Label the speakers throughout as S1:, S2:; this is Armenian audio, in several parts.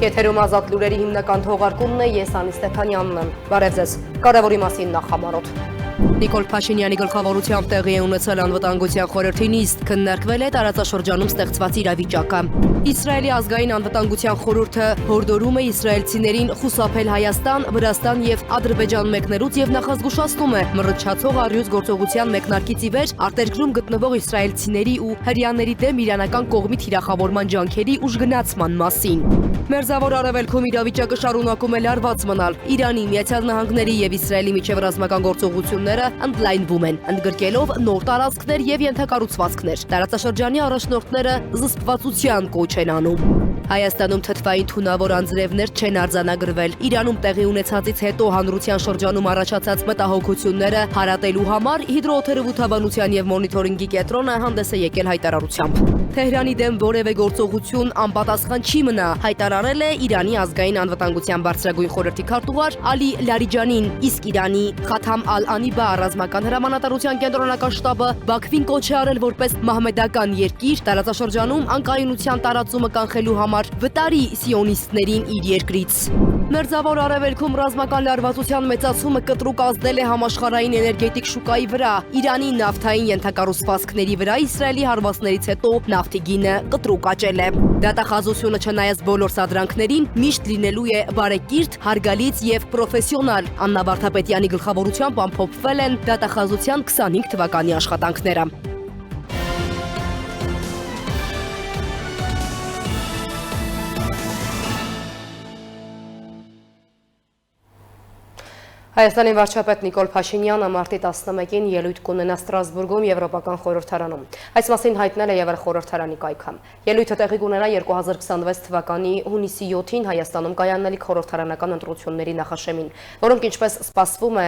S1: Եթերում ազատ լուրերի հիմնական թողարկումն է, ես Անի Ստեփանյանն եմ։ Բարև ձեզ։ Կարևորի մասին նախամարոտ։ Նիկոլ Փաշինյանի գլխավորությամբ տեղի է ունեցել անվտանգության խորհրդի նիստ, քննարկվել է տարածաշրջանում ստեղծված իրավիճակը։ Իսրայելի ազգային անվտանգության խորհուրդը հորդորում է իսրայելցիներին խուսափել Հայաստան, Վրաստան եւ Ադրբեջան մեկնելուց եւ նախազգուշացնում է մռնչացող առյուծ գործողության մեկնարկից ի վեր արտերկրում գտնվող իսրայելցիների ու հրեաների դեմ իրանական կողմի թիրախավորման ջանքերի ուժգնացման մասին։ Մերձավոր Արևելքում իրավիճակը շարունակում է լարված մնալ։ Իրանի, Միացյալ Նահանգների եւ Իսրայելի միջև ռազմական գործողությունները ընդլայնվում են, ընդգրկելով նոր տարածքներ եւ ենթակառուցվածքներ։ Տարածաշրջանի առաջնորդները զսպվածության կոչ են անում։ Հայաստանում թթվային թունավոր անձրևներ չեն արձանագրվել։ Իրանում տեղի ունեցածից հետո հանրության շրջանում առաջացած մտահոգությունները հարատելու համար հիդրոօթերոթաբանության եւ մոնիթորինգի կենտրոնը հանդես է եկել հայտարարությամբ։ Թեհրանի դեմ որևէ գործողություն անպատասխան չի մնա, հայտարարել է Իրանի ազգային անվտանգության բարձրագույն խորհրդի քարտուղար Ալի Լարիջանին, իսկ Իրանի Խաթամ Ալ-Անիբա ռազմական հրամանատարության կենտրոնական շտաբը Բաքվին կոչ է արել որպես մահմեդական երկիր տարածաշրջանում անկայունության տարածումը կանխելու համար վտարի սիոնիստներին իր երկրից։ Մերձավոր Արևելքում ռազմական լարվածության մեծացումը կտրուկ ազդել է համաշխարհային էներգետիկ շուկայի վրա։ Իրանի նավթային ենթակառուցվածքների վրա Իսրայելի հարվածներից հետո նավթի գինը կտրուկ աճել է։ Դատախազությունը չնայած բոլոր սադրանքներին միշտ լինելու է բարեկիրթ, հարգալից եւ պրոֆեսիոնալ։ Աննա Վարդապետյանի գլխավորությամբ ամփոփվել են դատախազության 25 թվականի աշխատանքները։ Հայաստանի վարչապետ Նիկոլ Փաշինյանը մարտի 11-ին ելույթ կունենա Ստրասբուրգում Եվրոպական խորհրդարանում։ Այս մասին հայտնել է Եվրախորհրդարանի կայքը։ Ելույթը տեղի կունենա 2026 թվականի հունիսի 7-ին Հայաստանում կայանալիք խորհրդարանական ընտրությունների նախաշեմին, որոնք ինչպես սպասվում է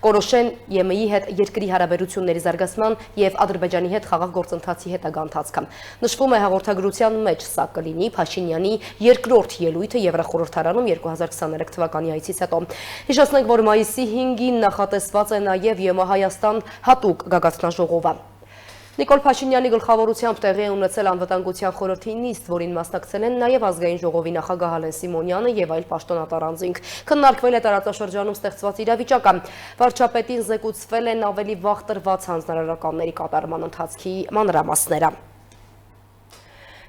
S1: կորոշեն ԵՄ-ի հետ երկրի հարաբերությունների զարգացման եւ Ադրբեջանի հետ խաղաղ գործընթացի հետագա ընթացքը։ Նշվում է հաղորդագրության մեջ սա կլինի Փաշինյանի երկրորդ ելույթը Եվրախորհրդարանում 2023 թվականի այցից հետո։ Հիշեցնենք, որ մայիսի 5-ին նախատեսված է նաև ԵՄ Հայաստան հատուկ գագաթնաժողովը։ Նիկոլ Փաշինյանի գլխավորությամբ տեղի է ունեցել անվտանգության խորհրդի նիստ, որին մասնակցել են նաև ազգային ժողովի նախագահ Ալեն Սիմոնյանը եւ այլ պաշտոնատար անձինք։ Քննարկվել է տարածաշրջանում ստեղծված իրավիճակը։ Վարչապետին զեկուցվել են ավելի վաղ տրված հանձնարարականների կատարման ընթացքի մանրամասները։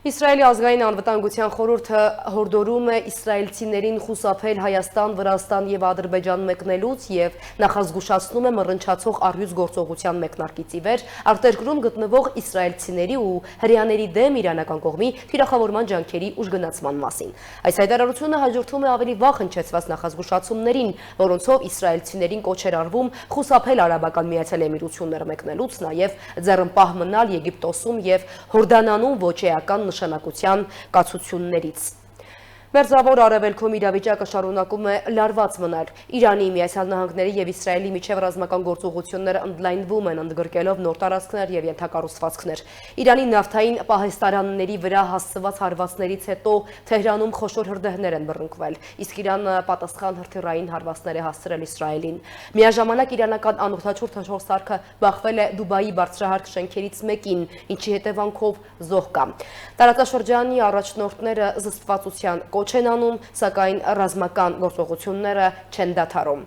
S1: Իսրայելի ազգային անվտանգության խորհուրդը հորդորում է իսրայելցիներին խուսափել Հայաստան, Վրաստան եւ Ադրբեջան մեկնելուց եւ նախազգուշացնում է մռնչացող առյուծ գործողության մեկնարկից ի վեր արտերկրում գտնվող իսրայելցիների ու հրեաների դեմ իրանական կողմի թիրախավորման ջանքերի ուժգնացման մասին։ Այս հայտարարությունը հաջորդում է ավելի վաղ հնչեցված նախազգուշացումներին, որոնցով իսրայելցիներին կոչ էր արվում խուսափել Արաբական Միացյալ Էմիրությունները մեկնելուց, նաեւ ձեռնպահ մնալ Եգիպտոսում եւ Հորդանանում ոչ էական նշանակության կացություններից։ Մերձավոր Արևելքում իրավիճակը շարունակում է լարված մնալ։ Իրանի, Միացյալ Նահանգների եւ Իսրայելի միջև ռազմական գործողությունները ընդլայնվում են, ընդգրկելով նոր տարածքներ եւ ենթակառուցվածքներ։ Իրանի նավթային պահեստարանների վրա հասցված հարվածներից հետո Թեհրանում խոշոր հրդեհներ են բռնկվել, իսկ Իրանը պատասխան հրթիռային հարվածներ է հասցրել Իսրայելին։ Միաժամանակ իրանական անօդաչու թշնամու բախվել է Դուբայի բարձրահարկ շենքերից մեկին, ինչի հետևանքով զոհ կա։ Տարածաշրջանի առաջնորդները զսպվածության կոչ են անում, սակայն ռազմական գործողությունները չեն դադարում։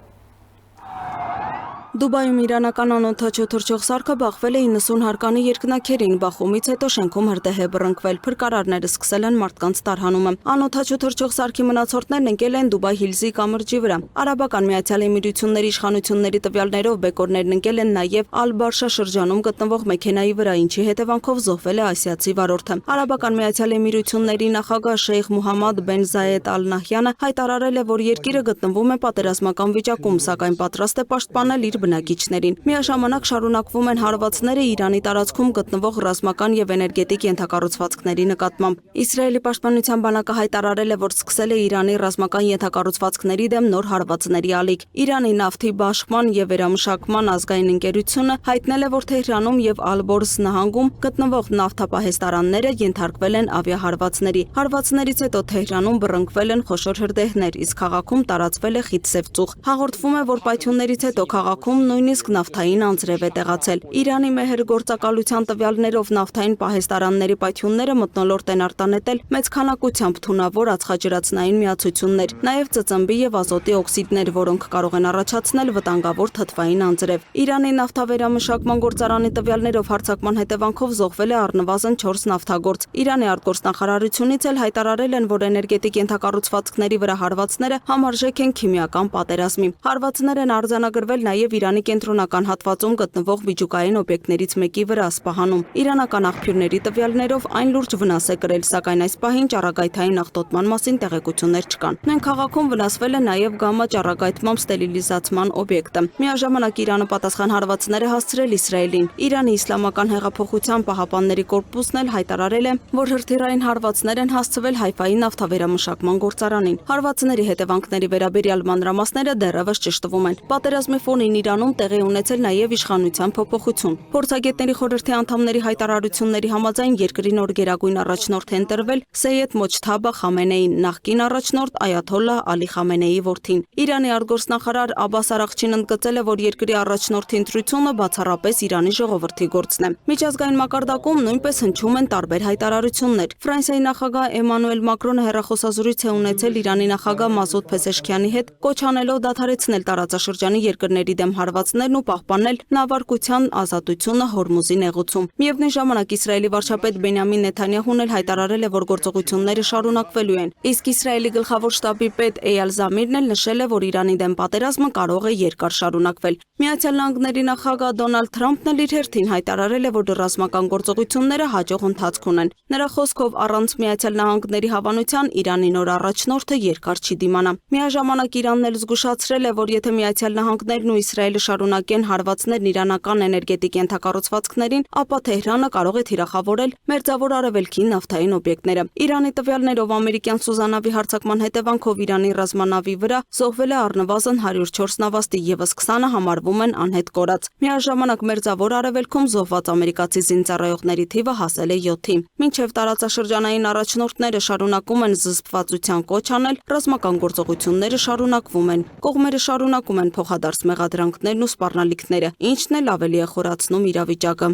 S2: Դուբայում իրանական անօդաչու թռչող սարքը բախվել է 90 հարկանի երկնաքերին, բախումից հետո շենքում հրդեհ է բռնկվել, փրկարարները սկսել են մարդկանց տարհանումը։ Անօդաչու թռչող սարքի մնացորդներն ընկել են Դուբայ Հիլզի կամրջի վրա։ Արաբական Միացյալ Էմիրությունների իշխանությունների տվյալներով բեկորներն ընկել են նաև Ալ-Բարշա շրջանում գտնվող մեքենայի վրա, ինչի հետևանքով զոհվել է ասիացի վարորդը։ Արաբական Միացյալ Էմիրությունների նախագահ Շեյխ Մուհամմադ բեն Զայեդ Ալ Նահյանը հայտարարել է, որ երկիրը գտնվում է պատերազմական վիճակում, սակայն պատրաստ է պաշտպանել իր բնակիչներին։ Միաժամանակ շարունակվում են հարվածները Իրանի տարածքում գտնվող ռազմական եւ էներգետիկ ենթակառուցվածքների նկատմամբ։ Իսրայելի պաշտպանության բանակը հայտարարել է, որ սկսել է Իրանի ռազմական ենթակառուցվածքների դեմ նոր հարվածների ալիք։ Իրանի նավթի բաշխման եւ վերամշակման ազգային ընկերությունը հայտնել է, որ Թեհրանում եւ Ալ-Բորս նահանգում գտնվող նավթապահեստարանները ենթարկվել են ավիահարվածների։ Հարվածներից հետո Թեհրանում բռնկվել են խոշոր հրդեհներ, իսկ քաղաքում տարածվել է խիտ սև ծուխ։ Հաղորդվում է, որ պայթյուններից հետո քաղաքում շրջանում նույնիսկ նավթային անձրև է տեղացել։ Իրանի մեհր գործակալության տվյալներով նավթային պահեստարանների պայթյունները մթնոլորտ են արտանետել մեծ քանակությամբ թունավոր ածխաջրածնային միացություններ, նաև ծծմբի եւ ազոտի օքսիդներ, որոնք կարող են առաջացնել վտանգավոր թթվային անձրև։ Իրանի նավթավերամշակման գործարանի տվյալներով հարձակման հետևանքով զոհվել է առնվազն 4 նավթագործ։ Իրանի արտգործնախարարությունից էլ հայտարարել են, որ էներգետիկ ենթակառուցվածքների վրա հարվածները համարժեք են քիմիական պատերազմի։ Հարվածներ են արձանագրվել նաև Իրանի կենտրոնական հատվածում գտնվող միջուկային օբյեկտներից մեկի վրա Ասպահանում։ Իրանական աղբյուրների տվյալներով այն լուրջ վնաս է կրել, սակայն այս պահին ճառագայթային աղտոտման մասին տեղեկություններ չկան։ Նույն քաղաքում վնասվել է նաև գամմա ճառագայթմամբ ստերիլիզացման օբյեկտը։ Միաժամանակ Իրանը պատասխան հարվածներ է հասցրել Իսրայելին։ Իրանի Իսլամական հեղափոխության պահապանների կորպուսն էլ հայտարարել է, որ հրթիռային հարվածներ են հասցվել Հայֆայի նավթավերամշակման գործարանին։ Հարվածների հետևանքների վերաբերյալ մանրամասները դեռևս ճշտվում են։ Պատերազմի ֆոնին Իրանում տեղի ունեցել նաև իշխանության փոփոխություն։ Փորձագետների խորհրդի անդամների հայտարարությունների համաձայն երկրի նոր գերագույն առաջնորդ է ընտրվել Սեյեդ Մոջթաբա Խամենեին, նախկին առաջնորդ Այաթոլլահ Ալի Խամենեիի որդին։ Իրանի արտգործնախարար Աբբաս Արաղչին ընդգծել է, որ երկրի առաջնորդի ընտրությունը բացառապես Իրանի ժողովրդի գործն է։ Միջազգային մակարդակում նույնպես հնչում են տարբեր հայտարարություններ։ Ֆրանսիայի նախագահ Էմանուել Մակրոնը հեռախոսազրույց է ունեցել Իրանի նախագահ Մասուդ Փեզեշքյանի հետ, կոչ անելով դադարեցնել տարածաշրջանի երկրների դեմ հարվածներն ու պահպանել նավարկության ազատությունը Հորմուզի նեղուցում։ Միևնույն ժամանակ Իսրայելի վարչապետ Բենյամին Նեթանյահուն էլ հայտարարել է, որ գործողությունները շարունակվելու են։ Իսկ Իսրայելի գլխավոր շտաբի պետ Էյալ Զամիրն էլ նշել է, որ Իրանի դեմ պատերազմը կարող է երկար շարունակվել։ Միացյալ Նահանգների նախագահ Դոնալդ Թրամփն էլ իր հերթին հայտարարել է, որ ռազմական գործողությունները հաջող ընթացք ունեն։ Նրա խոսքով առանց Միացյալ Նահանգների հավանության Իրանի նոր առաջնորդը երկար չի դիմանա։ Միաժամանակ Իրանն էլ զգուշացրել է, որ եթե Միացյալ Նահանգներն ու Իսրայելը շարունակեն հարվածներն իրանական էներգետիկ ենթակառուցվածքներին, ապա Թեհրանը կարող է թիրախավորել Մերձավոր Արևելքի նավթային օբյեկտները։ Իրանի տվյալներով ամերիկյան Սուզանավի հարձակման հետևանքով Իրանի ռազմանավի վրա զոհվել է առնվազն 104 նավաստի, ևս 20-ը համարվում են անհետ կորած։ Միաժամանակ Մերձավոր Արևելքում զոհված ամերիկացի զինծառայողների թիվը հասել է 7-ի։ Մինչև տարածաշրջանային առաջնորդները շարունակում են զսպվածության կոչ անել, ռազմական գործողությունները շարունակվում են։ Կողմերը շարունակում են փոխադարձ մեղադրանքներն ու սպառնալիքները, ինչն էլ ավելի է խորացնում իրավիճակը։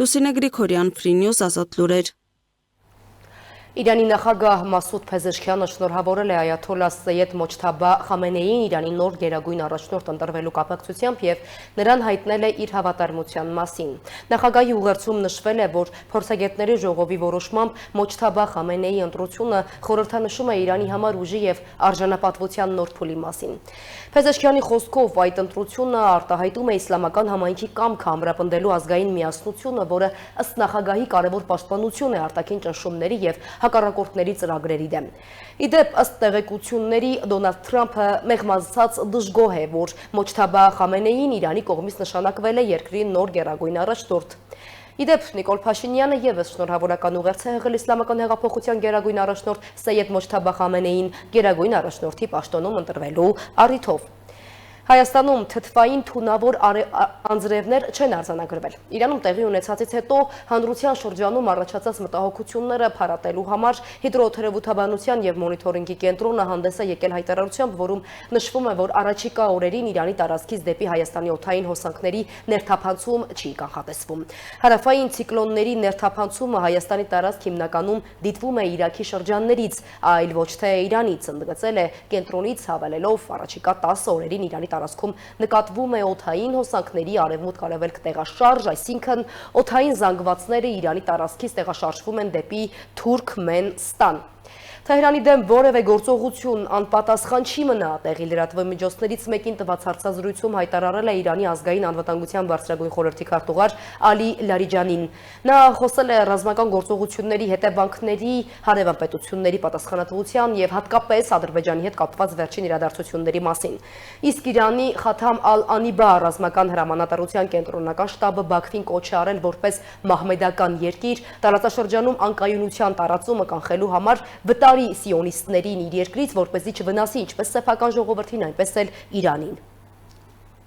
S2: Լուսինե Գրիգորյան, Free News, Ազատ լուրեր։
S1: Իրանի նախագահ Մասուդ Փեզեշքյանը շնորհավորել է Այաթոլլահ Սեյեդ Մոջթաբա Խամենեիին Իրանի նոր գերագույն առաջնորդ ընտրվելու կապակցությամբ եւ նրան հայտնել է իր հավատարմության մասին։ Նախագահի ուղերձում նշվել է, որ փորձագետների ժողովի որոշմամբ Մոջթաբա Խամենեիի ընտրությունը խորհրդանշում է Իրանի համար ուժի եւ արժանապատվության նոր փուլի մասին։ Փեզեշքյանի խոսքով այդ ընտրությունը արտահայտում է իսլամական համայնքի կամքը ամրապնդելու ազգային միասնությունը, որը ըստ նախագահի կարևոր պաշտպանություն է արտաքին ճնշումների եւ հակառակորդների ծրագրերի դեմ։ Իդեպ ըստ տեղեկությունների Դոնալդ Թրամփը մեղմացած դժգոհ է, որ Մոջթաբա Խամենեին Իրանի կողմից նշանակվել է երկրի նոր գերագույն առաջնորդ։ Իդեպ Նիկոլ Փաշինյանը եւս շնորհավորական ուղերձ է եղել իսլամական հեղափոխության գերագույն առաջնորդ Սեյեդ Մոջթաբա Խամենեիին գերագույն առաջնորդի պաշտոնում ընտրվելու առիթով։ Հայաստանում թթվային թունավոր անձրևներ չեն արձանագրվել։ Իրանում տեղի ունեցածից հետո հանրության շրջանում առաջացած մտահոգությունները փարատելու համար հիդրոթերապևտաբանության եւ մոնիթորինգի կենտրոնը հանդես է եկել հայտարարությամբ, որում նշվում է, որ առաջիկա օրերին Իրանի տարածքից դեպի Հայաստանի օդային հոսանքների ներթափանցում չի կանխատեսվում։ Հարավային ցիկլոնների ներթափանցումը Հայաստանի տարածք հիմնականում դիտվում է Իրաքի շրջաններից, այլ ոչ թե Իրանից, ընդգծել է կենտրոնից հավելելով առաջիկա 10 օրերին Իրանի տարածքում նկատվում է օդային հոսանքների արևմուտք-արևելք տեղաշարժ, այսինքն օդային զանգվածները Իրանի տարածքից տեղաշարժվում են դեպի Թուրքմենստան։ Թեհրանի դեմ որևէ գործողություն անպատասխան չի մնա, տեղի լրատվի միջոցներից մեկին տված հարցազրույցում հայտարարել է Իրանի ազգային անվտանգության բարձրագույն խորհրդի քարտուղար Ալի Լարիջանին։ Նա խոսել է ռազմական գործողությունների հետևանքների, հարևան պետությունների պատասխանատվության եւ հատկապես Ադրբեջանի հետ կապված վերջին իրադարձությունների մասին։ Իսկ Իրանի Խաթամ Ալ-Անիբա ռազմական հրամանատարության կենտրոնական շտաբը Բաքվին կոչ է արել որպես մահմեդական երկիր տարածաշրջանում անկայունության տարածումը կանխելու համար վտարի սիոնիստներին իր երկրից, որպեսզի չվնասի ինչպես սեփական ժողովրդին, այնպես էլ Իրանին։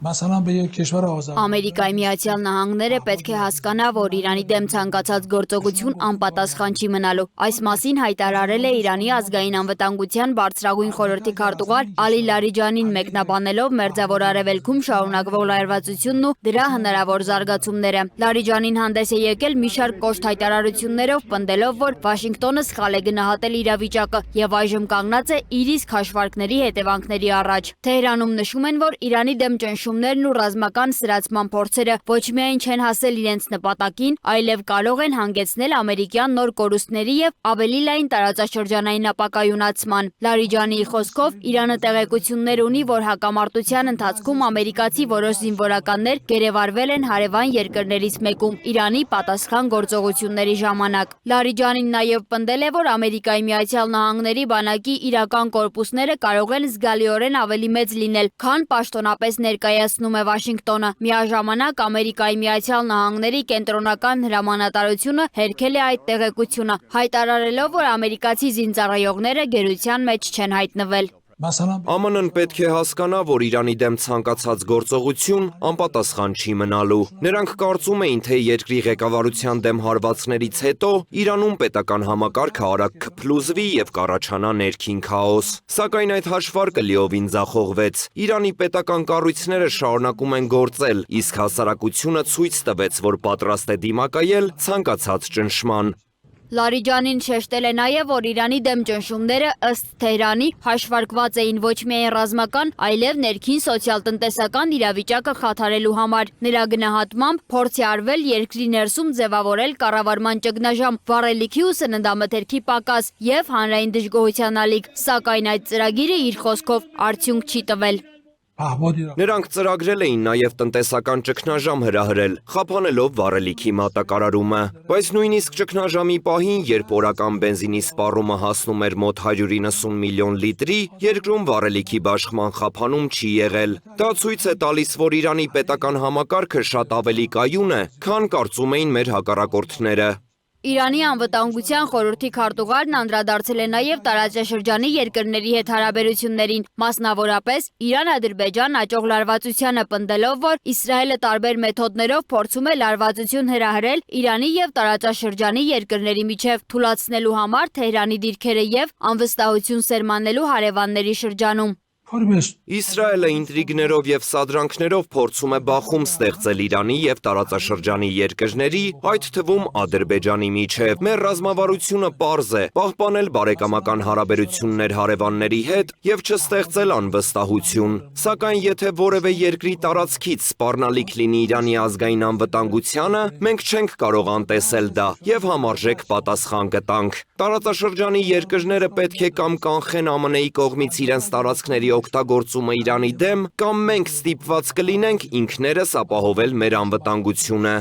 S3: مثلا به یک کشور آزاد
S4: Ամերիկայի Միացյալ Նահանգները պետք է հասկանա, որ Իրանի դեմ ցանկացած գործողություն անպատասխան չի մնալու։ Այս մասին հայտարարել է Իրանի ազգային անվտանգության բարձրագույն խորհրդի քարտուղար Ալի Լարիջանին մեկնաբանելով Մերձավոր Արևելքում շարունակվող լայնվածությունն ու դրա հնարավոր զարգացումները։ Լարիջանին հանդես է եկել մի շարք կոշտ հայտարարություններով, պնդելով, որ Վաշինգտոնը սխալ է գնահատել իրավիճակը եւ այժմ կանգնած է իր իսկ հաշվարկների հետևանքների առաջ։ Թեհրանում նշում են, որ Իրանի դեմ ճնշումներն ու ռազմական սրացման փորձերը ոչ միայն չեն հասել իրենց նպատակին, այլև կարող են հանգեցնել ամերիկյան նոր կորուստների եւ ավելի լայն տարածաշրջանային ապակայունացման։ Լարիջանիի խոսքով Իրանը տեղեկություններ ունի, որ հակամարտության ընթացքում ամերիկացի որոշ զինվորականներ գերեվարվել են հարևան երկրներից մեկում Իրանի պատասխան գործողությունների ժամանակ։ Լարիջանին նաև պնդել է, որ Ամերիկայի Միացյալ Նահանգների բանակի իրական կորպուսները կարող են զգալիորեն ավելի մեծ լինել, քան պաշտոնապես ներկայացնում է Վաշինգտոնը։ Միաժամանակ Ամերիկայի Միացյալ Նահանգների կենտրոնական հրամանատարությունը հերքել է այդ տեղեկությունը, հայտարարելով, որ ամերիկացի զինծառայողները գերության մեջ չեն հայտնվել։
S5: ԱՄՆ-ն պետք է հասկանա, որ Իրանի դեմ ցանկացած գործողություն անպատասխան չի մնալու։ Նրանք կարծում էին, թե երկրի ղեկավարության դեմ հարվածներից հետո Իրանում պետական համակարգը արագ կփլուզվի եւ կառաջանա ներքին քաոս։ Սակայն այդ հաշվարկը լիովին ձախողվեց։ Իրանի պետական կառույցները շարունակում են գործել, իսկ հասարակությունը ցույց տվեց, որ պատրաստ է դիմակայել ցանկացած ճնշման։
S4: Լարիջանին շեշտել է նաև, որ Իրանի դեմ ճնշումները ըստ Թեհրանի հաշվարկված էին ոչ միայն ռազմական, այլև ներքին սոցիալ-տնտեսական իրավիճակը խաթարելու համար։ Նրա գնահատմամբ փորձ է արվել երկրի ներսում ձևավորել կառավարման ճգնաժամ, վառելիքի ու սննդամթերքի պակաս եւ հանրային դժգոհության ալիք, սակայն այդ ծրագիրը իր խոսքով արդյունք չի տվել։
S5: Նրանք ծրագրել էին նաև տնտեսական ճգնաժամ հրահրել, խափանելով վառելիքի մատակարարումը, բայց նույնիսկ ճգնաժամի պահին, երբ օրական բենզինի սպառումը հասնում էր մոտ 190 միլիոն լիտրի, երկրում վառելիքի բաշխման խափանում չի եղել։ Դա ցույց է տալիս, որ Իրանի պետական համակարգը շատ ավելի կայուն է, քան կարծում էին մեր հակառակորդները։
S4: Իրանի անվտանգության խորհրդի քարտուղարն անդրադարձել է նաև տարածաշրջանի երկրների հետ հարաբերություններին, մասնավորապես Իրան-Ադրբեջան աճող լարվածությանը, պնդելով, որ Իսրայելը տարբեր մեթոդներով փորձում է լարվածություն հրահրել Իրանի եւ տարածաշրջանի երկրների միջև, թուլացնելու համար Թեհրանի դիրքերը եւ անվստահություն սերմանելու հարևանների շրջանում։
S5: Իսրայելը ինտրիգներով եւ սադրանքներով փորձում է բախում ստեղծել Իրանի եւ տարածաշրջանի երկրների, այդ թվում Ադրբեջանի միջև։ Մեր ռազմավարությունը պարզ է՝ պահպանել բարեկամական հարաբերություններ հարևանների հետ եւ չստեղծել անվստահություն։ Սակայն եթե որևէ երկրի տարածքից սպառնալիք լինի Իրանի ազգային անվտանգությանը, մենք չենք կարող անտեսել դա եւ համարժեք պատասխան կտանք։ Տարածաշրջանի երկրները պետք է կամ կանխեն ԱՄՆ-ի կողմից իրենց տարածքների օգտագործումը Իրանի դեմ, կամ մենք ստիպված կլինենք ինքներս ապահովել մեր անվտանգությունը։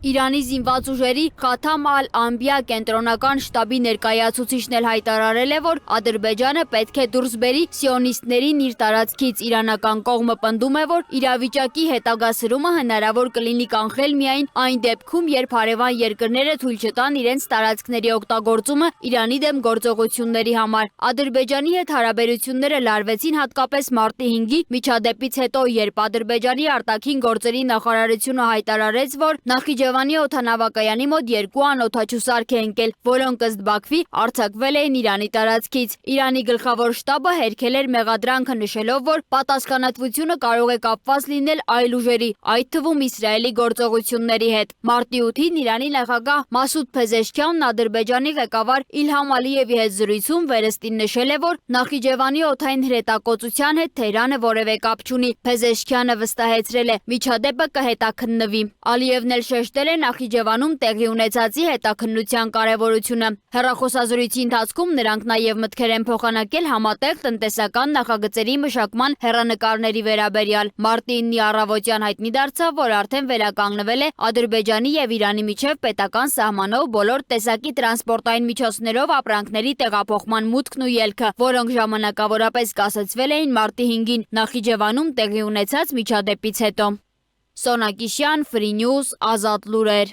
S4: Իրանի զինված ուժերի Խաթամ ալ-Անբիա կենտրոնական շտաբի ներկայացուցիչն էլ հայտարարել է, որ Ադրբեջանը պետք է դուրս բերի սիոնիստներին իր տարածքից։ Իրանական կողմը պնդում է, որ իրավիճակի հետագա սրումը հնարավոր կլինի կանխել միայն այն դեպքում, երբ հարևան երկրները թույլ չտան իրենց տարածքների օգտագործումը Իրանի դեմ գործողությունների համար։ Ադրբեջանի հետ հարաբերությունները լարվեցին հատկապես մարտի 5-ի միջադեպից հետո, երբ Ադրբեջանի արտաքին գործերի նախարարությունը հայտարարեց, որ Նախիջևանի օդանավակայանի մոտ 2 անօդաչու սարք է ընկել, որոնք ըստ Բաքվի արձակվել էին Իրանի տարածքից։ Իրանի գլխավոր շտաբը հերքել էր մեղադրանքը, նշելով, որ պատասխանատվությունը կարող է կապված լինել այլ ուժերի, այդ թվում Իսրայելի գործողությունների հետ։ Մարտի 8-ին Իրանի նախագահ Մասուդ Փեզեշքյանն Ադրբեջանի ղեկավար Իլհամ Ալիևի հետ զրույցում վերստին նշել է, որ Նախիջևանի օդային հրետակոծության հետ Թեհրանը որևէ կապ չունի։ Փեզեշքյանը վստահեցրել է՝ միջադեպը կհետաքննվի։ Ալիևն էլ շեշտել է Նախիջևանում տեղի ունեցածի հետաքննության կարևորությունը։ Հեռախոսազրույցի ընթացքում նրանք նաև մտքեր են փոխանակել համատեղ տնտեսական նախագծերի մշակման հեռանկարների վերաբերյալ։ Մարտի 9-ի առավոտյան հայտնի դարձավ, որ արդեն վերականգնվել է Ադրբեջանի եւ Իրանի միջև պետական սահմանով բոլոր տեսակի տրանսպորտային միջոցներով ապրանքների տեղափոխման մուտքն ու ելքը, որոնք ժամանակավորապես կասեցվել էին մարտի 5-ին Նախիջևանում տեղի ունեցած միջադեպից հետո։ Սոնա Կիշյան, Free News, Ազատ լուրեր։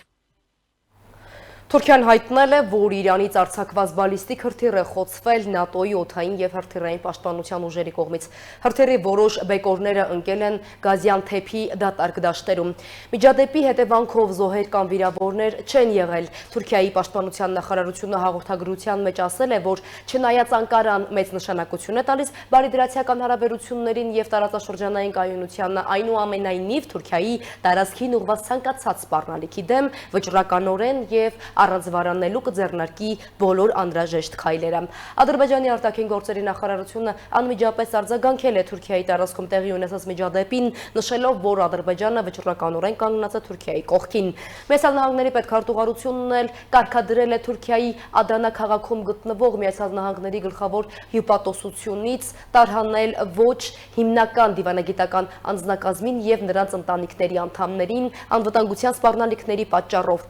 S1: Թուրքիան հայտնել է, որ Իրանից արձակված բալիստիկ հրթիռ է խոցվել ՆԱՏՕ-ի օդային և հրթիռային պաշտպանության ուժերի կողմից։ Հրթիռի որոշ բեկորները ընկել են Գազիանթեփի դատարկ դաշտերում։ Միջադեպի հետևանքով զոհեր կամ վիրավորներ չեն եղել։ Թուրքիայի պաշտպանության նախարարությունը հաղորդագրության մեջ ասել է, որ չնայած Անկարան մեծ նշանակություն է տալիս բարիդրացիական հարաբերություններին և տարածաշրջանային կայունությանը, այնուամենայնիվ Թուրքիայի տարածքին ուղղված ցանկացած սպառնալիքի դեմ վճռականորեն և առանձվարանելու կձեռնարկի բոլոր անհրաժեշտ քայլերը։ Ադրբեջանի արտաքին գործերի նախարարությունը անմիջապես արձագանքել է Թուրքիայի տարածքում տեղի ունեցած միջադեպին, նշելով, որ Ադրբեջանը վճռականորեն կանգնած է Թուրքիայի կողքին։ Միացյալ Նահանգների պետքարտուղարությունն էլ կարգադրել է Թուրքիայի Ադանա քաղաքում գտնվող Միացյալ Նահանգների գլխավոր հյուպատոսությունից տարհանել ոչ հիմնական դիվանագիտական անձնակազմին և նրանց ընտանիքների անդամներին անվտանգության սպառնալիքների պատճառով։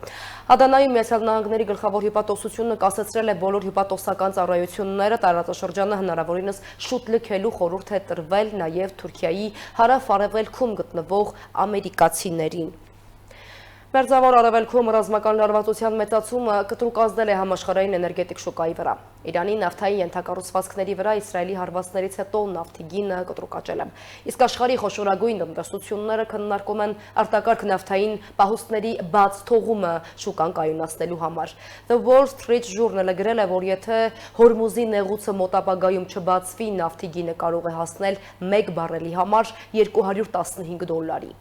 S1: Ադանայում Միացյալ Նահանգների գլխավոր հյուպատոսությունը կասեցրել է բոլոր հյուպատոսական ծառայությունները, տարածաշրջանը հնարավորինս շուտ լքելու խորհուրդ է տրվել նաև Թուրքիայի հարավ-արևելքում գտնվող ամերիկացիներին։ Մերձավոր արևելքում ռազմական լարվածության մեծացումը կտրուկ ազդել է համաշխարհային էներգետիկ շուկայի վրա։ Իրանի նավթային ենթակառուցվածքների վրա Իսրայելի հարվածներից հետո նավթի գինը կտրուկ աճել է։ Իսկ աշխարհի խոշորագույն տնտեսությունները քննարկում են արտակարգ նավթային պահուստների բաց թողումը շուկան կայունացնելու համար։ The Wall Street Journal-ը գրել է, որ եթե Հորմուզի նեղուցը մոտ ապագայում չբացվի, նավթի գինը կարող է հասնել 1 բարելի համար $215։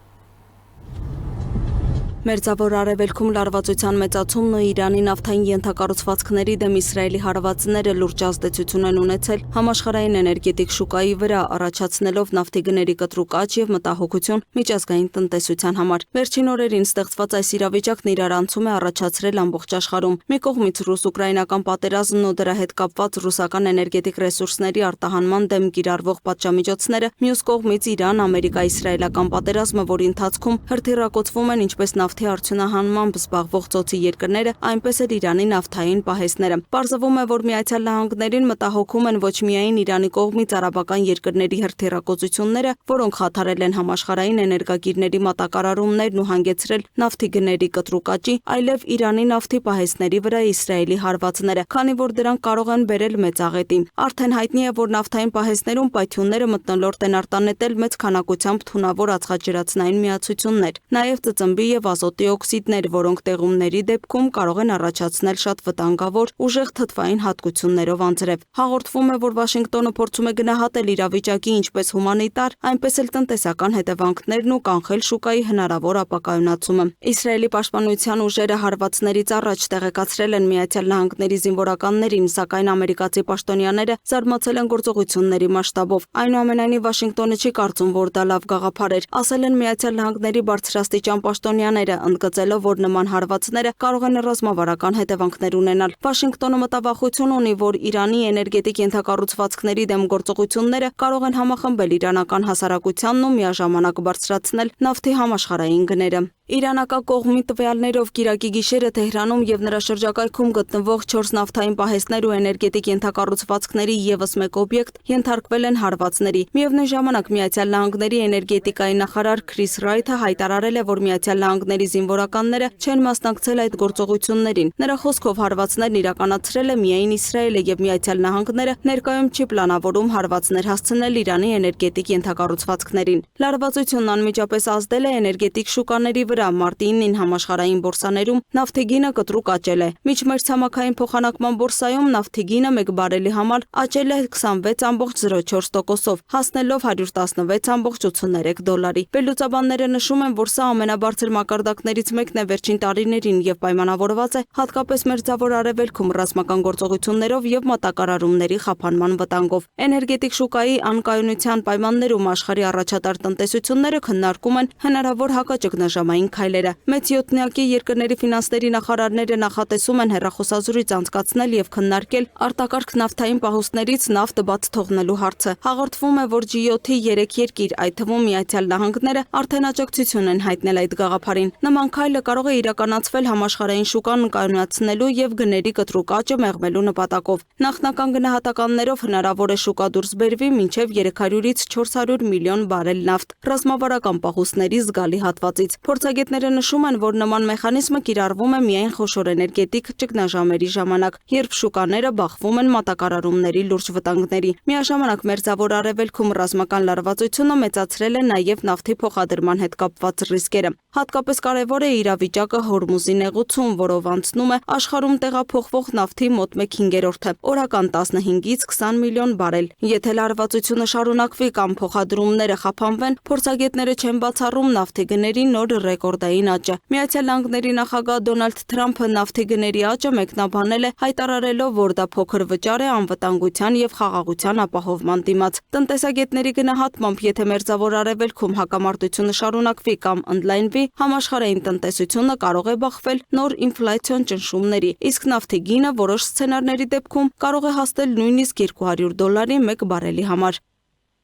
S2: Մերձավոր արևելքում լարվածության մեծացումն ու Իրանի նավթային ենթակառուցվածքների դեմ Իսրայելի հարվածները լուրջ ազդեցություն են ունեցել համաշխարհային էներգետիկ շուկայի վրա, առաջացնելով նավթի գների կտրուկ աճ և մտահոգություն միջազգային տնտեսության համար։ Վերջին օրերին ստեղծված այս իրավիճակն իրարանցում է առաջացրել ամբողջ աշխարհում։ Մի կողմից ռուս-ուկրաինական պատերազմն ու դրա հետ կապված ռուսական էներգետիկ ռեսուրսների արտահանման դեմ կիրառվող պատժամիջոցները, մյուս կողմից Իրան-Ամերիկա-իսրայելական պատերազմը, որի ընթացքում հրթիռակոծվում են ինչպես նավթի արդյունահանմամբ զբաղվող ծոցի երկրները, այնպես էլ Իրանի նավթային պահեստները։ Պարզվում է, որ Միացյալ Նահանգներին մտահոգում են ոչ միայն Իրանի կողմից արաբական երկրների հրթիռակոծությունները, որոնք խաթարել են համաշխարհային էներգակիրների մատակարարումներն ու հանգեցրել նավթի գների կտրուկ աճի, այլև Իրանի նավթի պահեստների վրա Իսրայելի հարվածները, քանի որ դրանք կարող են բերել մեծ աղետի։ Արդեն հայտնի է, որ նավթային պահեստներում պայթյունները մթնոլորտ են արտանետել մեծ քանակությամբ թունավոր ածխաջրածնային միացություններ, նաև ծծմբի և ազոտի օքսիդներ, որոնք տեղումների դեպքում կարող են առաջացնել շատ վտանգավոր ուժեղ թթվային հատկություններով անձրև։ Հաղորդվում է, որ Վաշինգտոնը փորձում է գնահատել իրավիճակի ինչպես հումանիտար, այնպես էլ տնտեսական հետևանքներն ու կանխել շուկայի հնարավոր ապակայունացումը։ Իսրայելի պաշտպանության ուժերը հարվածներից առաջ տեղեկացրել են Միացյալ Նահանգների զինվորականներին, սակայն ամերիկացի պաշտոնյաները զարմացել են գործողությունների մասշտաբով։ Այնուամենայնիվ Վաշինգտոնը չի կարծում, որ դա լավ գաղափար էր, ասել են Միացյալ Նահանգների բարձրաստիճան պաշտոնյաները, ընդգծելով, որ նման հարվածները կարող են ռազմավարական հետևանքներ ունենալ։ Վաշինգտոնը մտավախություն ունի, որ Իրանի էներգետիկ ենթակառուցվածքների դեմ գործողությունները կարող են համախմբել իրանական հասարակությանն ու միաժամանակ բարձրացնել նավթի համաշխարհային գները։ Իրանական կողմի տվյալներով կիրակի գիշերը Թեհրանում և նրա շրջակայքում գտնվող 4 նավթային պահեստներ ու էներգետիկ ենթակառուցվածքների ևս մեկ օբյեկտ ենթարկվել են հարվածների։ Միևնույն ժամանակ Միացյալ Նահանգների էներգետիկայի նախարար Քրիս Ռայթը հայտարարել է, որ Միացյալ Նահանգների զինվորականները չեն մասնակցել այդ գործողություններին։ Նրա խոսքով հարվածներն իրականացրել է միայն Իսրայելը և Միացյալ Նահանգները ներկայում չի պլանավորում հարվածներ հասցնել Իրանի էներգետիկ ենթակառուցվածքներին։ Լարվածությունն անմիջապես ազդել է էներգետիկ շուկաների վրա։ Մարտի 9-ին համաշխարհային բորսաներում նավթի գինը կտրուկ աճել է։ Միջմերձամաքային փոխանակման բորսայում նավթի գինը 1 բարելի համար աճել է 26.04%-ով, հասնելով $116.83։ Վերլուծաբանները նշում են, որ սա ամենաբարձր մակարդակներից մեկն է վերջին տարիներին և պայմանավորված է հատկապես Մերձավոր Արևելքում ռազմական գործողություններով և մատակարարումների խափանման վտանգով։ Էներգետիկ շուկայի անկայունության պայմաններում աշխարհի առաջատար տնտեսությունները քննարկում են հնարավոր հակաճգնաժամային քայլերը։ Մեծ յոթնյակի երկրների ֆինանսների նախարարները նախատեսում են հեռախոսազրույց անցկացնել և քննարկել արտակարգ նավթային պահուստներից նավթ բաց թողնելու հարցը։ Հաղորդվում է, որ G7-ի 3 երկիր, այդ թվում Միացյալ Նահանգները, արդեն աջակցություն են հայտնել այդ գաղափարին։ Նման քայլը կարող է իրականացվել համաշխարհային շուկան կայունացնելու և գների կտրուկ աճը մեղմելու նպատակով։ Նախնական գնահատականներով հնարավոր է շուկա դուրս բերվի մինչև 300-ից 400 միլիոն բարել նավթ ռազմավարական պահուստների զգալի հատվածից։ Տնտեսագետները նշում են, որ նման մեխանիզմը կիրառվում է միայն խոշոր էներգետիկ ճգնաժամերի ժամանակ, երբ շուկաները բախվում են մատակարարումների լուրջ վտանգների։ Միաժամանակ Մերձավոր Արևելքում ռազմական լարվածությունը մեծացրել է նաև նավթի փոխադրման հետ կապված ռիսկերը։ Հատկապես կարևոր է իրավիճակը Հորմուզի նեղուցում, որով անցնում է աշխարհում տեղափոխվող նավթի մոտ 1/5-ը, օրական 15-ից 20 միլիոն բարել։ Եթե լարվածությունը շարունակվի կամ փոխադրումները խափանվեն, փորձագետները չեն բացառում նավթի գների նոր ռեկորդային աճը։ Միացյալ Նահանգների նախագահ Դոնալդ Թրամփը նավթի գների աճը մեկնաբանել է, հայտարարելով, որ դա փոքր վճար է անվտանգության եւ խաղաղության ապահովման դիմաց։ Տնտեսագետների գնահատմամբ, եթե Մերձավոր Արևելքում հակամարտությունը շարունակվի կամ ընդլայնվի, համաշխարհային տնտեսությունը կարող է բախվել նոր ինֆլյացիոն ճնշումների, իսկ նավթի գինը որոշ սցենարների դեպքում կարող է հասնել նույնիսկ $200 մեկ բարելի համար։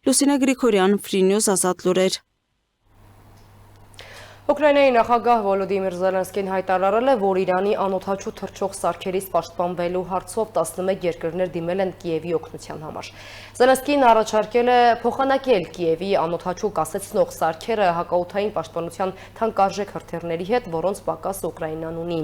S2: Լուսինե Գրիգորյան, Free News, Ազատ լուրեր։
S1: Ուկրաինայի նախագահ Վոլոդիմիր Զելենսկին հայտարարել է, որ Իրանի անօդաչու թռչող սարքերից պաշտպանվելու հարցով 11 երկրներ դիմել են Կիևի օգնության համար։ Զելենսկին առաջարկել է փոխանակել Կիևի անօդաչու կասեցնող սարքերը հակաօդային պաշտպանության թանկարժեք հրթիռների հետ, որոնց պակասը Ուկրաինան ունի։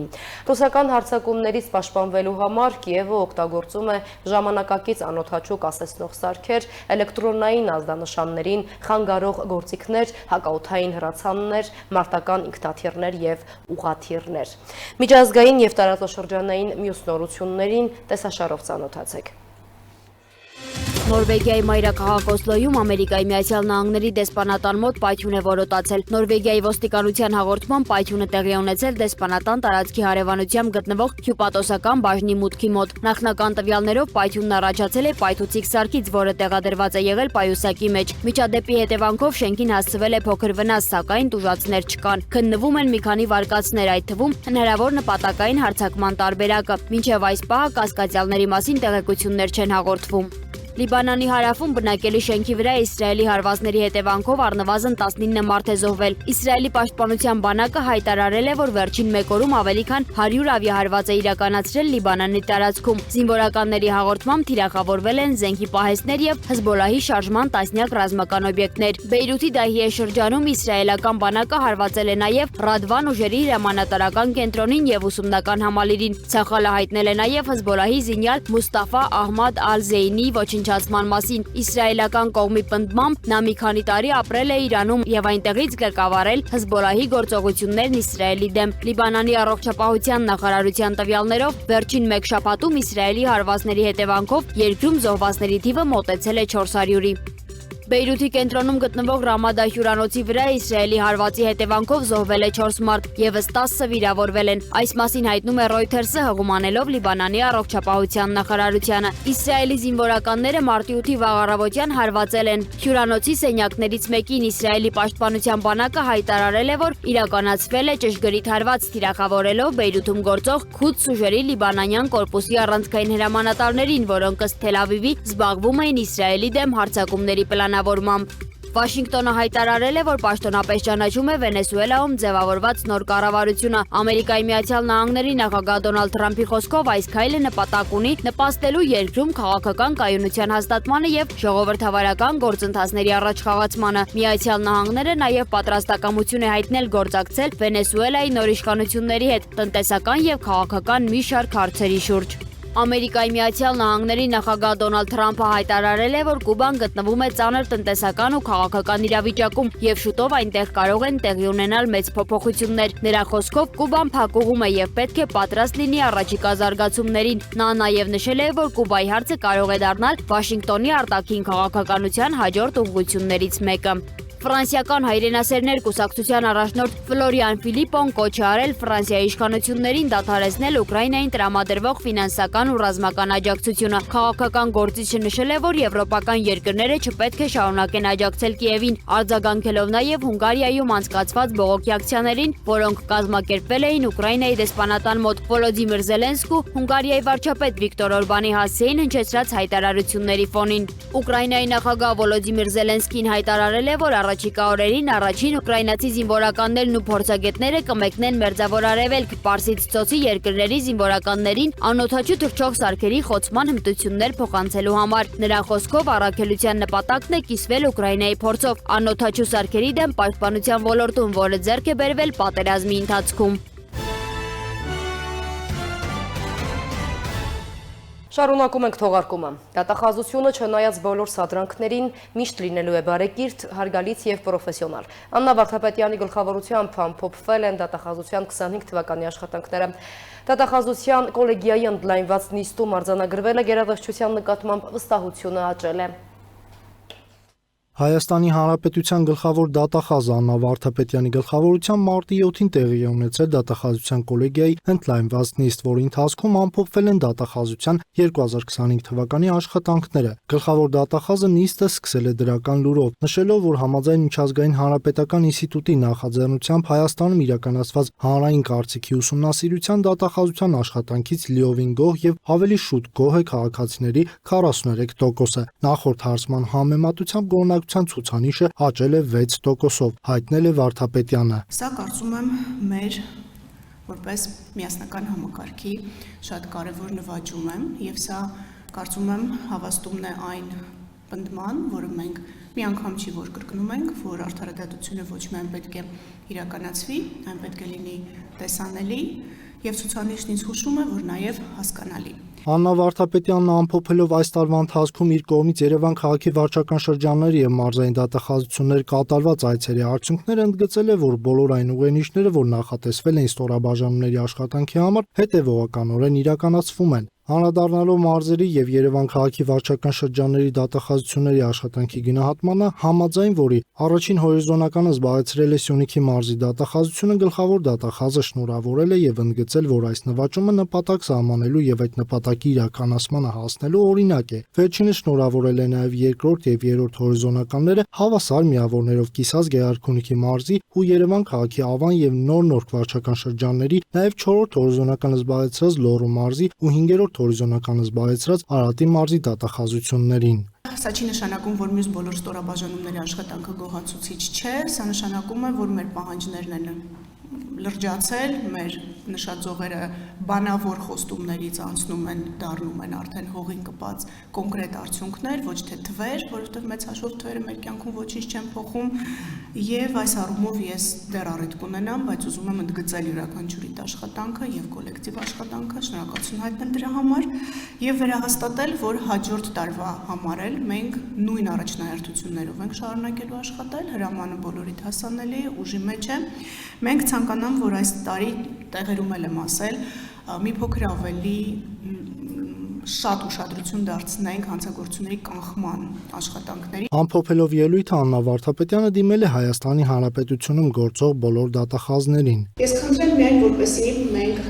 S1: Ռուսական հարձակումներից պաշտպանվելու համար Կիևը օգտագործում է ժամանակակից անօդաչու կասեցնող սարքեր, էլեկտրոնային ազդանշաններին խանգարող գործիքներ, հակաօդային հրացաններ, մարտական ինքնաթիռներ եւ ուղաթիռներ։ Միջազգային եւ տարածաշրջանային մյուս նորություններին տեսաշարով ծանոթացեք։
S4: Նորվեգիայի մայրաքաղաք Օսլոյում Ամերիկայի Միացյալ Նահանգների դեսպանատան մոտ պայթյուն է որոտացել։ Նորվեգիայի ոստիկանության հաղորդմամբ պայթյունը տեղի ունեցել դեսպանատան տարածքի հարևանությամբ գտնվող հյուպատոսական բաժնի մուտքի մոտ։ Նախնական տվյալներով պայթյունն առաջացել է պայթուցիկ սարքից, որը տեղադրված է եղել պայուսակի մեջ։ Միջադեպի հետևանքով շենքին հասցվել է փոքր վնաս, սակայն տուժածներ չկան։ Քննվում են մի քանի վարկածներ, այդ թվում հնարավոր նպատակային հարձակման տարբերակը։ Մինչև այս պահը կասկածյալների մասին տեղեկություններ չեն հաղորդվում։ Լիբանանի հարավում բնակելի շենքի վրա Իսրայելի հարվածների հետևանքով առնվազն 19 մարդ է զոհվել։ Իսրայելի պաշտպանության բանակը հայտարարել է, որ վերջին մեկ օրում ավելի քան 100 ավիահարված է իրականացրել Լիբանանի տարածքում։ Զինվորականների հաղորդմամբ թիրախավորվել են զենքի պահեստներ եւ Հեզբոլահի շարժման տասնյակ ռազմական օբյեկտներ։ Բեյրութի Դահիե շրջանում իսրայելական բանակը հարվածել է նաեւ Ռադվան ուժերի հրամանատարական կենտրոնին եւ ուսումնական համալիրին։ Ցախալը հայտնել է նաեւ Հեզբոլահի զինյալ Մուստաֆա Ահմադ Ալ-Զեյնի ոչնչացման մասին։ Իսրայելական կողմի պնդմամբ նա մի քանի տարի ապրել է Իրանում եւ այնտեղից ղեկավարել Հեզբոլահի գործողություններն Իսրայելի դեմ։ Լիբանանի առողջապահության նախարարության տվյալներով վերջին մեկ շաբաթում Իսրայելի հարվածների հետևանքով երկրում զոհվածների թիվը մոտեցել է 400-ի։ Բեյրութի կենտրոնում գտնվող Ռամադա հյուրանոցի վրա Իսրայելի հարվածի հետևանքով զոհվել է 4 մարդ, եւս 10-ը վիրավորվել են։ Այս մասին հայտնում է Reuters-ը հղումանելով Լիբանանի առողջապահության նախարարությանը։ Իսրայելի զինվորականները մարտի 8-ի վաղ առավոտյան հարվածել են։ Հյուրանոցի սենյակներից մեկին Իսրայելի պաշտպանության բանակը հայտարարել է, որ իրականացվել է ճշգրիտ հարված, թիրախավորելով Բեյրութում գործող Քուդս ուժերի լիբանանյան կորպուսի առանցքային հրամանատարներին, որոնք ըստ Թել Ավիվի զբաղվում էին Իսրայելի դեմ հարձակումների պլանավորմամբ։ Վաշինգտոնը հայտարարել է, որ պաշտոնապես ճանաչում է Վենեսուելայում ձևավորված նոր կառավարությունը։ Ամերիկայի Միացյալ Նահանգների նախագահ Դոնալդ Թրամփի խոսքով այս քայլը նպատակ ունի նպաստելու երկրում քաղաքական կայունության հաստատմանը եւ ժողովրդավարական գործընթացների առաջխաղացմանը։ Միացյալ Նահանգները նաեւ պատրաստակամություն է հայտնել գործակցել Վենեսուելայի նոր իշխանությունների հետ տնտեսական եւ քաղաքական մի շարք հարցերի շուրջ։ Ամերիկայի Միացյալ Նահանգների նախագահ Դոնալդ Թրամփը հայտարարել է, որ Կուբան գտնվում է ծանր տնտեսական ու քաղաքական իրավիճակում եւ շուտով այնտեղ կարող են տեղի ունենալ մեծ փոփոխություններ։ Նրա խոսքով Կուբան փակուղում է եւ պետք է պատրաստ լինի առաջիկա զարգացումներին։ Նա նաեւ նշել է, որ Կուբայի հարցը կարող է դառնալ Վաշինգտոնի արտաքին քաղաքականության հաջորդ ուղղություններից մեկը։ Ֆրանսիական հայրենասերներ կուսակցության առաջնորդ Ֆլորիան Ֆիլիպոն կոչ է արել Ֆրանսիայի իշխանություններին դադարեցնել Ուկրաինային տրամադրվող ֆինանսական ու ռազմական աջակցությունը։ Քաղաքական գործիչը նշել է, որ եվրոպական երկրները չպետք է շարունակեն աջակցել Կիևին, արձագանքելով նաև Հունգարիայում անցկացված բողոքի ակցիաներին, որոնք կազմակերպվել էին Ուկրաինայի դեսպանատան մոտ։ Վոլոդիմիր Զելենսկու Հունգարիայի վարչապետ Վիկտոր Օրբանի հասցեին հնչեցրած հայտարարությունների ֆոնին։ Ուկրաինայի նախագահ Վոլոդիմիր Զելենսկին հայտարարել է, որ առաջիկա օրերին առաջին ուկրաինացի զինվորականներն ու փորձագետները կմեկնեն Մերձավոր Արևելք, Պարսից ծոցի երկրների զինվորականներին անօդաչու թռչող սարքերի խոցման հմտություններ փոխանցելու համար։ Նրա խոսքով առաքելության նպատակն է կիսվել Ուկրաինայի փորձով անօդաչու սարքերի դեմ պաշտպանության ոլորտում, որը ձեռք է բերվել պատերազմի ընթացքում։
S1: Շարունակում ենք թողարկումը։ Դատախազությունը չնայած բոլոր սադրանքներին միշտ լինելու է բարեկիրթ, հարգալից եւ պրոֆեսիոնալ։ Աննա Վարդապետյանի գլխավորությամբ ամփոփվել են դատախազության 25 թվականի աշխատանքները։ Դատախազության կոլեգիայի ընդլայնված նիստում արձանագրվել է գերատեսչության նկատմամբ վստահությունը աճել է։
S6: Հայաստանի Հանրապետության գլխավոր դատախազ Աննա Վարդապետյանի գլխավորությամբ մարտի 7-ին տեղի է ունեցել դատախազության կոլեգիայի ընդլայնված նիստ, որի ընթացքում ամփոփվել են դատախազության 2025 թվականի աշխատանքները։ Գլխավոր դատախազը նիստը սկսել է դրական լուրով, նշելով, որ համաձայն միջազգային հանրապետական ինստիտուտի նախաձեռնությամբ Հայաստանում իրականացված հանրային կարծիքի ուսումնասիրության դատախազության աշխատանքից լիովին գոհ եւ ավելի շուտ գոհ է քաղաքացիների 43%-ը։ Նախորդ հարցման համեմատությամբ գոհնակցության ցուցանիշը աճել է 6%-ով, հայտնել է Վարդապետյանը։
S7: Սա կարծում եմ մեր որպես միասնական համակարգի շատ կարևոր նվաճում է եւ սա կարծում եմ հավաստումն է այն պնդման, որը մենք մի անգամ չի որ կրկնում ենք, որ արդարադատությունը ոչ միայն պետք է իրականացվի, այն պետք է լինի տեսանելի եւ ցուցանիշն ինձ հուշում է, որ նաեւ հասկանալի։
S6: Աննա Վարդապետյանն ամփոփելով այս տարվա ընթացքում իր կողմից Երևան քաղաքի վարչական շրջանների եւ մարզային դատախազություններ կատարված այցերի արդյունքները ընդգծել է, որ բոլոր այն ուղենիշները, որ նախատեսվել էին ստորաբաժանումների աշխատանքի համար, հետեւողականորեն իրականացվում են։ Անդրադառնալով մարզերի եւ Երևան քաղաքի վարչական շրջանների դատախազությունների աշխատանքի գնահատմանը, համաձայն որի առաջին հորիզոնականը զբաղեցրել է Սյունիքի մարզի դատախազությունը, գլխավոր դատախազը շնորհավորել է եւ ընդգծել, որ այս նվաճումը նպատակ սահմանելու եւ այդ նպատակի իրականացմանը հասնելու օրինակ է։ Վերջինը շնորհավորել է նաեւ երկրորդ եւ երրորդ հորիզոնականները հավասար միավորներով կիսած Գեղարքունիքի մարզի ու Երևան քաղաքի Ավան եւ Նոր վարչական շրջանների, նաեւ 4-րդ հորիզոնականը զբաղեցրած Լոռու մարզի ու 5-րդ հորիզոնականը զբաղեցրած Արարատի մարզի դատախազություններին։
S7: Սա չի նշանակում, որ մյուս բոլոր ստորաբաժանումների աշխատանքը գոհացուցիչ չէ, սա նշանակում է, որ մեր պահանջներն են լրջացել, մեր նշած ձողերը բանավոր խոստումներից անցնում են, դառնում են արդեն հողին կպած կոնկրետ արդյունքներ, ոչ թե թվեր, որովհետև մեծ հաշվով թվերը մեր կյանքում ոչինչ չեն փոխում, եւ այս առումով ես դեռ առիթ կունենամ, բայց ուզում եմ ընդգծել յուրաքանչյուրի աշխատանքը եւ կոլեկտիվ աշխատանքը, շնորհակալություն հայտնել դրա համար եւ վերահաստատել, որ հաջորդ տարվա համար էլ մենք նույն առաջնահերթություններով ենք շարունակելու աշխատել, հրամանը բոլորիդ հասանելի է, ուժի մեջ է։ Մենք ցանկանամ, որ այս տարի տեղերում եմ ասել, մի փոքր ավելի շատ ուշադրություն դարձնենք հանցագործությունների կանխման աշխատանքների։
S6: Ամփոփելով ելույթը Աննա Վարդապետյանը դիմել է Հայաստանի Հանրապետությունում գործող բոլոր դատախազներին։
S7: Ես խնդրեմ միայն, որպեսզի մենք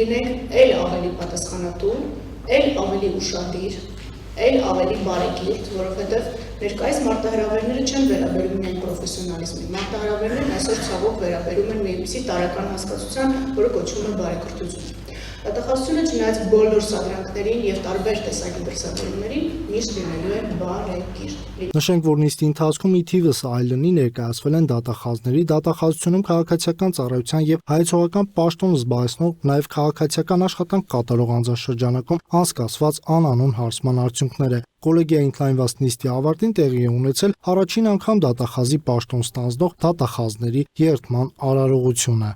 S7: լինենք այլ ավելի պատասխանատու, այլ ավելի ուշադիր, այլ ավելի բարեկիրթ, որովհետև ներկայիս մարտահրավերները չեն վերաբերում միայն պրոֆեսիոնալիզմին։ Մարտահրավերներն այսօր ցավոք վերաբերում են միևնույն տարական հասկացության, որը կոչվում է բարեկրթություն։ Դատախազությունը չնայած բոլոր սադրանքներին եւ տարբեր տեսակի դրսևորումներին միշտ լինելու է բարեկիրթ։
S6: Նշենք, որ նիստի ընթացքում ի թիվս այլնի ներկայացվել են դատախազների, դատախազությունում քաղաքացիական ծառայության եւ հայեցողական պաշտոն զբաղեցնող, նաեւ քաղաքացիական աշխատանք կատարող անձանշրջանակում անցկացված անանուն հարցման արդյունքները։ Կոլեգիայի ընդլայնված նիստի ավարտին տեղի է ունեցել առաջին անգամ դատախազի պաշտոն ստանձնող դատախազների երթման արարողությունը։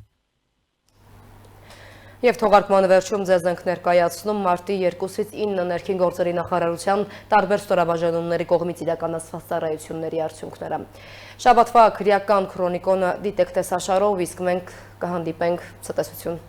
S1: Եվ թողարկման վերջում ձեզ ենք ներկայացնում մարտի 2-ից 9 ներքին գործերի նախարարության տարբեր ստորաբաժանումների կողմից իրականացված ծառայությունների արդյունքները։ Շաբաթվա քրեական քրոնիկոնը դիտեք տեսաշարով, իսկ մենք կհանդիպենք ցտեսություն։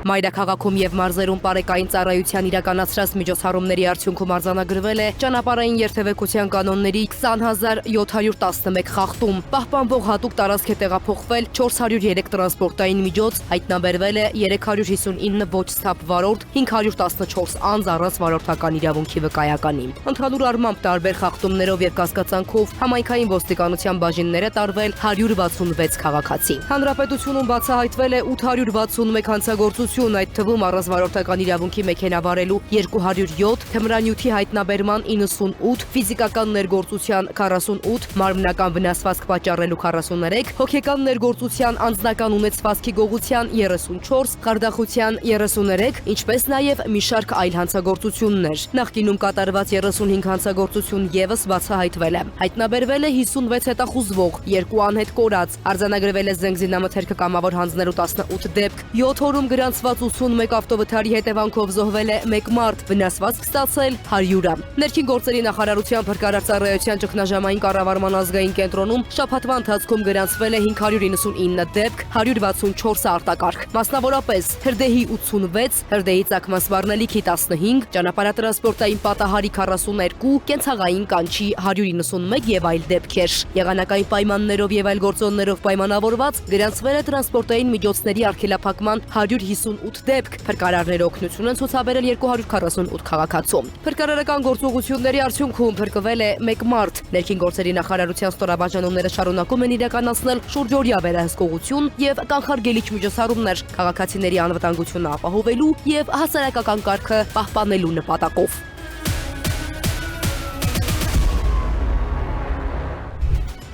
S1: Մայրաքաղաքում եւ մարզերում պարեկային ծառայության իրականացրած միջոցառումների արդյունքում արձանագրվել է ճանապարհային երթևեկության կանոնների 20711 խախտում։ Պահպանվող հատուկ տարածք է տեղափոխվել 403 տրանսպորտային միջոց, հայտնաբերվել է 359 ոչ սթափ վարորդ, 514 անձ առանց վարորդական իրավունքի վկայականի։ Ընդհանուր առմամբ տարբեր խախտումներով եւ կասկածանքով համայնքային ոստիկանության բաժինները տարվել 166 քաղաքացի։ Հանրապետությունում բացահայտվել է 861 հանցագործություն, այդ թվում առանց վարորդական իրավունքի մեքենա վարելու 207, թմրանյութի հայտնաբերման 98, ֆիզիկական ներգործության 48, մարմնական վնասվածք պատճառելու 43, հոգեկան ներգործության անձնական ունեցվածքի գողության 34, խարդախության 33, ինչպես նաև մի շարք այլ հանցագործություններ։ Նախկինում կատարված 35 հանցագործություն եւս բացահայտվել է։ Հայտնաբերվել է 56 հետախուզվող, 2 անհետ կորած, արձանագրվել է զենգզինամթերքը կամավոր հանձնելու 18 դեպք, 7 օրում գրանցված 81 ավտովթարի հետևանքով զոհվել է 1 մարդ, վնասվածք ստացել 100-ը։ Ներքին գործերի նախարարության փրկարար ծառայության ճգնաժամային կառավարման ազգային կենտրոնում շաբաթվա ընթացքում գրանցվել է 599 դեպք, 164-ը արտակարգ։ Մասնավորապես հրդեհի 86, հրդեհի ծագման սպառնելիքի 15, ճանապարհատրանսպորտային պատահարի 42, կենցաղային կանչի 191 եւ այլ դեպքեր։ Եղանակային պայմաններով եւ այլ գործոններով պայմանավորված գրանցվել է տրանսպորտային միջոցների արգելափակման 158 դեպք, փրկարարները օգնություն են ցուցաբերել 248 քաղաքացու։ Փրկարարական գործողությունների արդյունքում փրկվել է 1 մարդ։ Ներքին գործերի նախարարության ստորաբաժանումները շարունակում են իրականացնել շուրջօրյա վերահսկողություն եւ կանխարգելիչ միջոցառումներ քաղաքացիների անվտանգությունը ապահովելու եւ հասարակական կարգը պահպանելու նպատակով։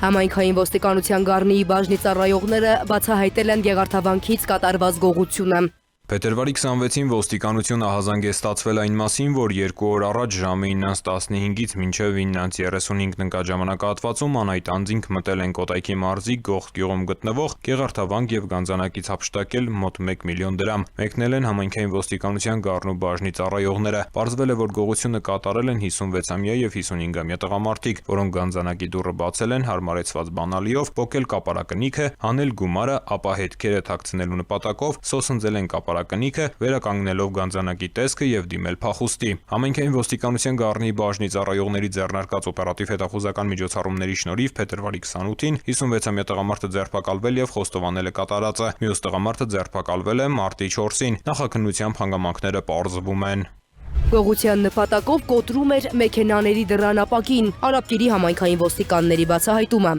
S1: Համայնքային ոստիկանության Գառնիի բաժնի ծառայողները բացահայտել են Գեղարդավանքից կատարված գողությունը։
S8: Փետրվարի 26-ին ոստիկանությունը ահազանգ է ստացվել այն մասին, որ 2 օր առաջ ժամը 9:15-ից մինչև 9:35 ընկած ժամանակահատվածում անհայտ անձինք մտել են Կոտայքի մարզի Գողթ գյուղում գտնվող Գեղարդավանք եւ Գանձանակից հափշտակել մոտ 1 միլիոն դրամ։ Մեկնել են համայնքային ոստիկանության Գառնու բաժնի ծառայողները։ Պարզվել է, որ գողությունը կատարել են 56-ամյա եւ 55-ամյա տղամարդիկ, որոնք Գանձանակի դուռը բացել են հարմարեցված բանալիով, պոկել կապարակնիքը, հանել գումարը, ապա հետքերը թաքցնելու նպատակով սոսնձել են կապարակնիքը, վերականգնելով Գանձանակի տեսքը եւ դիմել փախուստի։ Համայնքային ոստիկանության Գառնիի բաժնի ծառայողների ձեռնարկած օպերատիվ հետախուզական միջոցառումների շնորհիվ փետրվարի 28-ին 56-ամյա տղամարդը ձերբակալվել եւ խոստովանել է կատարածը։ Մյուս տղամարդը ձերբակալվել է մարտի 4-ին։ Նախաքննությամբ հանգամանքները պարզվում են։
S1: Գողության նպատակով կոտրում էր մեքենաների դռանապակին, Արաբկիրի համայնքային ոստիկանների բացահայտումը։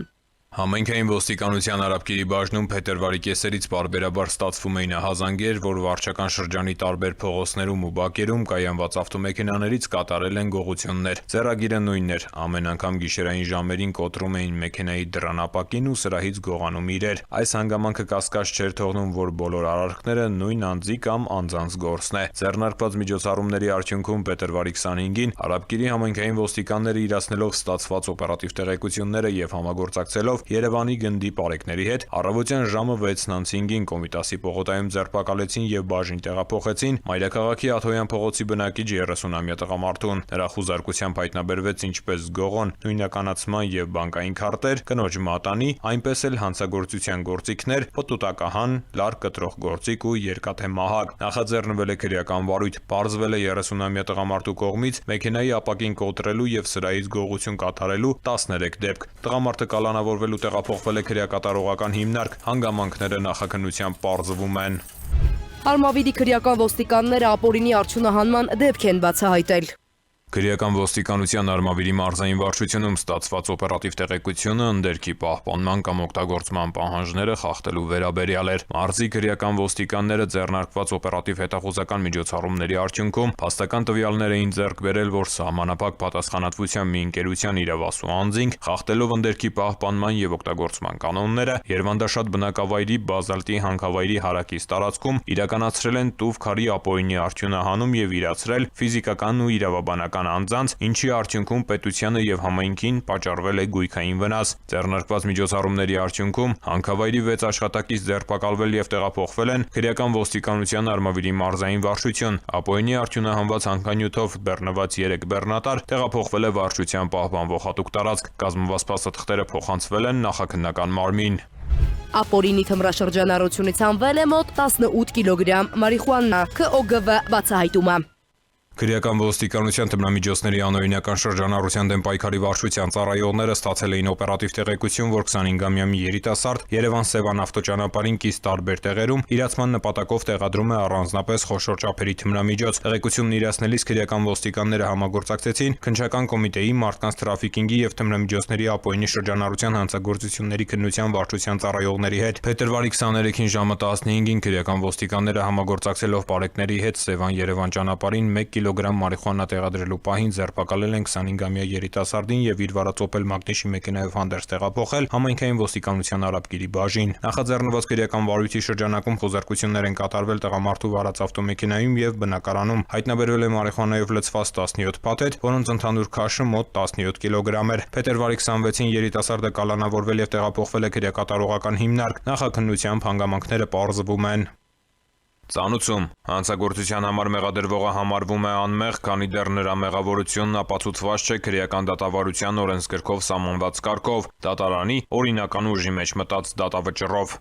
S8: Համայնքային ոստիկանության Արաբկիրի բաժնում փետրվարի կեսերից պարբերաբար ստացվում էին ահազանգեր, որ վարչական շրջանի տարբեր փողոցներում ու բակերում կայանված ավտոմեքենաներից կատարել են գողություններ։ Ձեռագիրը նույնն էր, ամեն անգամ գիշերային ժամերին կոտրում էին մեքենայի դռանապակին ու սրահից գողանում իրեր։ Այս հանգամանքը կասկած չէր թողնում, որ բոլոր արարքները նույն անձի կամ անձանց գործն է։ Ձեռնարկված միջոցառումների արդյունքում փետրվարի 25-ին Արաբկիրի համայնքային ոստիկանները իրացնելով ստացված օպերատիվ տեղեկությունները եւ համագործակցելով Երևանի գնդի պարեկների հետ առավոտյան ժամը 6:05-ին Կոմիտասի պողոտայում ձերբակալեցին եւ բաժին տեղափոխեցին Մայրաքաղաքի Աթոյան փողոցի բնակիչ 30-ամյա տղամարդուն։ Նրա խուզարկությամբ հայտնաբերվեց ինչպես գողոն, նույնականացման եւ բանկային քարտեր, կնոջ մատանի, այնպես էլ հանցագործության գործիքներ, պտուտակահան, լար կտրող գործիք ու երկաթե մահակ։ Նախաձեռնվել է քրեական վարույթ, պարզվել է 30-ամյա տղամարդու կողմից մեքենայի ապակին կոտրելու եւ սրահից գողություն կատարելու 13 դեպք։ Տղամարդը կալանավորվել ու տեղափոխվել է քրեակատարողական հիմնարկ, հանգամանքները նախաքննությամբ պարզվում են։
S1: Արմավիրի քրեական ոստիկանները ապօրինի արդյունահանման դեպք են բացահայտել։
S8: Քրեական ոստիկանության Արմավիրի մարզային վարչությունում ստացված օպերատիվ տեղեկությունը ընդերքի պահպանման կամ օգտագործման պահանջները խախտելու վերաբերյալ էր։ Մարզի քրեական ոստիկանները ձեռնարկված օպերատիվ հետախուզական միջոցառումների արդյունքում փաստական տվյալներ էին ձեռք բերել, որ սահմանափակ պատասխանատվության մի ընկերության իրավասու անձինք, խախտելով ընդերքի պահպանման եւ օգտագործման կանոնները, Երվանդաշատ բնակավայրի բազալտի հանքավայրի հարակից տարածքում իրականացրել են տուֆ քարի ապօրինի արդյունահանում եւ իրացրել ֆիզիկական ու իրավաբանական անձանց, ինչի արդյունքում պետությանը եւ համայնքին պատճառվել է գույքային վնաս։ Ձեռնարկված միջոցառումների արդյունքում հանքավայրի 6 աշխատակից ձերբակալվել եւ տեղափոխվել են քրեական ոստիկանության Արմավիրի մարզային վարչություն։ Ապօրինի արդյունահանված հանքանյութով բեռնված 3 բեռնատար տեղափոխվել է վարչության պահպանվող հատուկ տարածք։ Կազմված փաստաթղթերը փոխանցվել են նախաքննական մարմին։
S1: Ապորինի թմրաշրջանառությունից հանվել է մոտ 18 կիլոգրամ մարիխուանա, ԿՕԳՎ բացահայտում է։
S8: Քրեական ոստիկանության թմրամիջոցների անօրինական շրջանառության դեմ պայքարի վարչության ծառայողները ստացել էին օպերատիվ տեղեկություն, որ 25-ամյա մի երիտասարդ Երևան-Սևան ավտոճանապարհին կից տարբեր տեղերում իրացման նպատակով տեղադրում է առանձնապես խոշոր չափերի թմրամիջոց։ Տեղեկությունն իրացնելիս քրեական ոստիկանները համագործակցեցին քննչական կոմիտեի, մարդկանց թրաֆիկինգի եւ թմրամիջոցների ապօրինի շրջանառության հանցագործությունների քննության վարչության ծառայողների հետ։ Փետրվարի 23-ին ժամը 15-ին քրեական ոստիկանները համագործակցելով բարեկների հետ Սևան-Երևան ճանապարհին 1 կիլոգրամ մարիխուանա տեղադրելու պահին ձերբակալել են 25-ամյա երիտասարդին եւ իր վարած Opel Magnus-ի մեքենայով հանդերձ տեղափոխել համայնքային ոստիկանության Արաբկիրի բաժին։ Նախաձեռնված քրեական վարույթի շրջանակում խոզարկություններ են կատարվել տղամարդու վարած ավտոմեքենայում եւ բնակարանում։ Հայտնաբերվել է մարիխուանայով լցված 17 փաթեթ, որոնց ընդհանուր քաշը մոտ 17 կիլոգրամ էր։ Փետրվարի 26-ին երիտասարդը կալանավորվել եւ տեղափոխվել է քրեակատարողական հիմնարկ։ Նախաքննությամբ հանգամանքները պարզվում են։ Ծանուցում հանցագործության համար մեղադրվողը համարվում է անմեղ, քանի դեռ նրա մեղավորությունն ապացուցված չէ քրեական դատավարության օրենսգրքով սահմանված կարգով, դատարանի օրինական ուժի մեջ մտած դատավճռով։